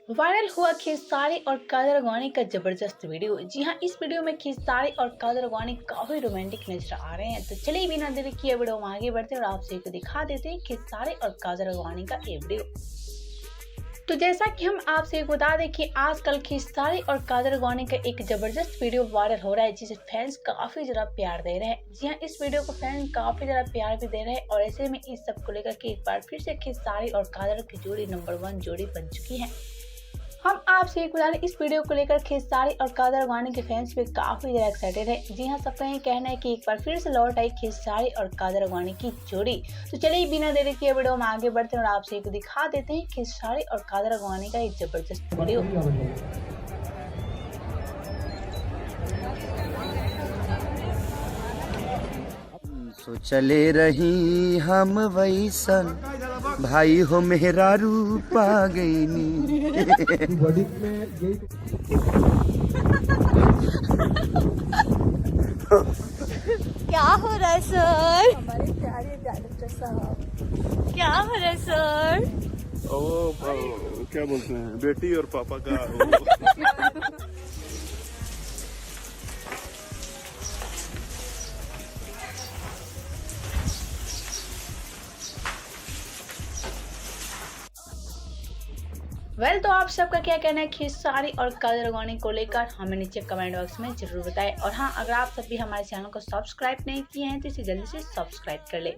Viral हुआ खेसारी और कादर अडवाणी का जबरदस्त वीडियो। जी हाँ, इस वीडियो में खेसारी और कादर अडवाणी काफी रोमांटिक नजर आ रहे हैं। तो चलिए बिना देरी किए वीडियो में आगे बढ़ते हैं और आपसे को दिखा देते हैं खेसारी और कादर अडवाणी का ये वीडियो। तो जैसा कि हम आपसे बता दें कि आजकल खेसारी और कादर अडवाणी का एक जबरदस्त वीडियो वायरल हो रहा है, जिसे फैंस काफी ज्यादा प्यार दे रहे हैं। जी हाँ, इस वीडियो को फैंस काफी ज्यादा प्यार भी दे रहे हैं और ऐसे में इस सब को लेकर के एक बार फिर से खेसारी और कादर की जोड़ी नंबर 1 जोड़ी बन चुकी है। हम आपसे एक बता दें, इस वीडियो को लेकर खेसारी और कादर अडवाणी के फैंस भी काफी ज्यादा एक्साइटेड है। जी हाँ, सबका ये कहना है कि एक बार फिर से लौट आई खेसारी और कादर अडवाणी की जोड़ी। तो चलिए बिना देरी किए वीडियो में आगे बढ़ते हैं और आपसे एक दिखा देते हैं खेसारी और कादर अडवाणी का एक जबरदस्त वीडियो। सो चले रही हम वैसन भाई हो मेरा रूप आ गई नी। क्या हो रहा है सर? हमारे प्यारे डायरेक्टर साहब, क्या हो रहा है सर? वो क्या बोलते हैं, बेटी और पापा का तो आप सबका क्या कहना है खेसारी और कादर अडवाणी को लेकर, हमें नीचे कमेंट बॉक्स में जरूर बताएं। और हाँ, अगर आप सब भी हमारे चैनल को सब्सक्राइब नहीं किए हैं तो इसे जल्दी से सब्सक्राइब कर ले।